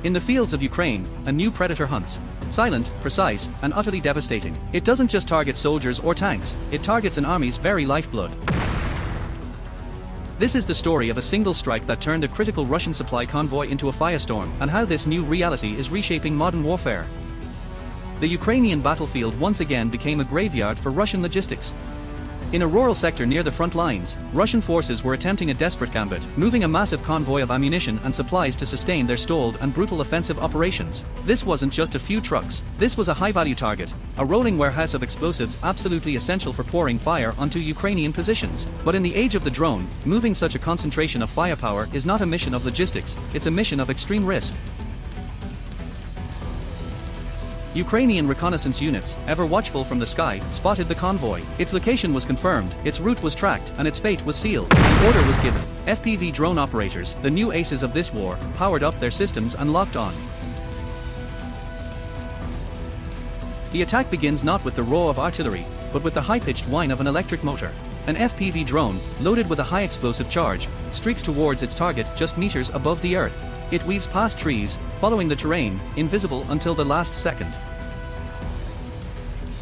In the fields of Ukraine, a new predator hunts. Silent, precise, and utterly devastating. It doesn't just target soldiers or tanks, it targets an army's very lifeblood. This is the story of a single strike that turned a critical Russian supply convoy into a firestorm, and how this new reality is reshaping modern warfare. The Ukrainian battlefield once again became a graveyard for Russian logistics. In a rural sector near the front lines, Russian forces were attempting a desperate gambit, moving a massive convoy of ammunition and supplies to sustain their stalled and brutal offensive operations. This wasn't just a few trucks, this was a high-value target, a rolling warehouse of explosives absolutely essential for pouring fire onto Ukrainian positions. But in the age of the drone, moving such a concentration of firepower is not a mission of logistics, it's a mission of extreme risk. Ukrainian reconnaissance units, ever watchful from the sky, spotted the convoy. Its location was confirmed, its route was tracked, and its fate was sealed. The order was given. FPV drone operators, the new aces of this war, powered up their systems and locked on. The attack begins not with the roar of artillery, but with the high-pitched whine of an electric motor. An FPV drone, loaded with a high-explosive charge, streaks towards its target just meters above the earth. It weaves past trees, following the terrain, invisible until the last second.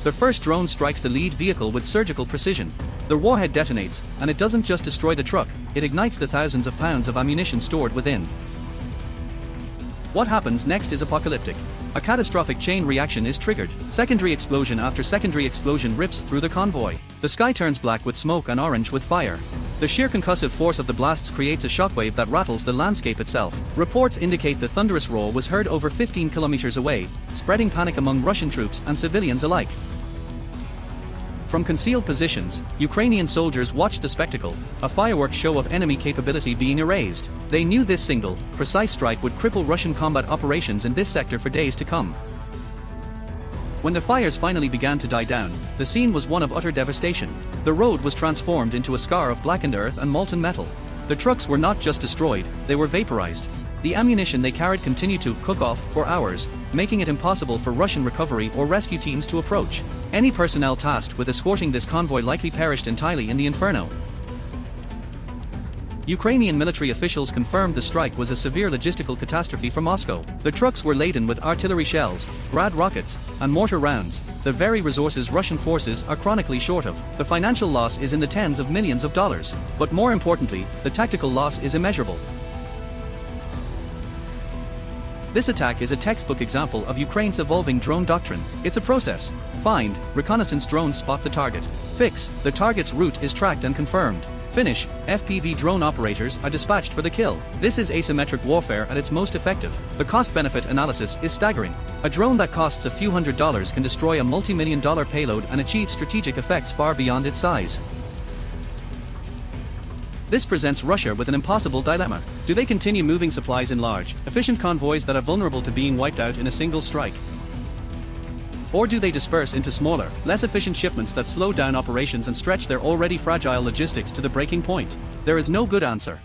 The first drone strikes the lead vehicle with surgical precision. The warhead detonates, and it doesn't just destroy the truck, it ignites the thousands of pounds of ammunition stored within. What happens next is apocalyptic. A catastrophic chain reaction is triggered. Secondary explosion after secondary explosion rips through the convoy. The sky turns black with smoke and orange with fire. The sheer concussive force of the blasts creates a shockwave that rattles the landscape itself. Reports indicate the thunderous roar was heard over 15 kilometers away, spreading panic among Russian troops and civilians alike. From concealed positions, Ukrainian soldiers watched the spectacle, a fireworks show of enemy capability being erased. They knew this single, precise strike would cripple Russian combat operations in this sector for days to come. When the fires finally began to die down, the scene was one of utter devastation. The road was transformed into a scar of blackened earth and molten metal. The trucks were not just destroyed, they were vaporized. The ammunition they carried continued to cook off for hours, making it impossible for Russian recovery or rescue teams to approach. Any personnel tasked with escorting this convoy likely perished entirely in the inferno. Ukrainian military officials confirmed the strike was a severe logistical catastrophe for Moscow. The trucks were laden with artillery shells, Grad rockets, and mortar rounds, the very resources Russian forces are chronically short of. The financial loss is in the tens of millions of dollars. But more importantly, the tactical loss is immeasurable. This attack is a textbook example of Ukraine's evolving drone doctrine. It's a process. Find, reconnaissance drones spot the target. Fix, the target's route is tracked and confirmed. Finish, FPV drone operators are dispatched for the kill. This is asymmetric warfare at its most effective. The cost-benefit analysis is staggering. A drone that costs a few $100s can destroy a multi-million-dollar payload and achieve strategic effects far beyond its size. This presents Russia with an impossible dilemma. Do they continue moving supplies in large, efficient convoys that are vulnerable to being wiped out in a single strike? Or do they disperse into smaller, less efficient shipments that slow down operations and stretch their already fragile logistics to the breaking point? There is no good answer.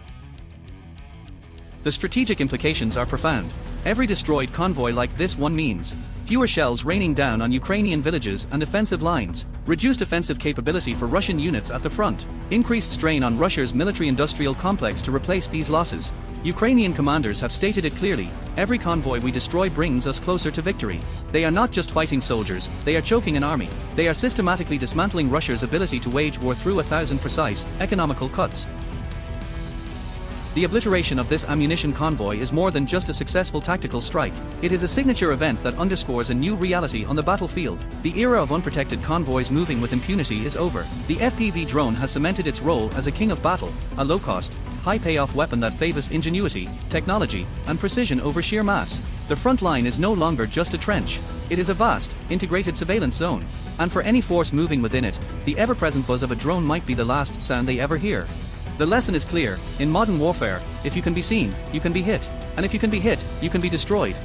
The strategic implications are profound. Every destroyed convoy like this one means fewer shells raining down on Ukrainian villages and defensive lines, reduced offensive capability for Russian units at the front, increased strain on Russia's military-industrial complex to replace these losses. Ukrainian commanders have stated it clearly: every convoy we destroy brings us closer to victory. They are not just fighting soldiers, they are choking an army. They are systematically dismantling Russia's ability to wage war through 1,000 precise, economical cuts. The obliteration of this ammunition convoy is more than just a successful tactical strike. It is a signature event that underscores a new reality on the battlefield. The era of unprotected convoys moving with impunity is over. The FPV drone has cemented its role as a king of battle, a low-cost, high-payoff weapon that favors ingenuity, technology, and precision over sheer mass. The front line is no longer just a trench. It is a vast, integrated surveillance zone. And for any force moving within it, the ever-present buzz of a drone might be the last sound they ever hear. The lesson is clear: in modern warfare, if you can be seen, you can be hit. And if you can be hit, you can be destroyed.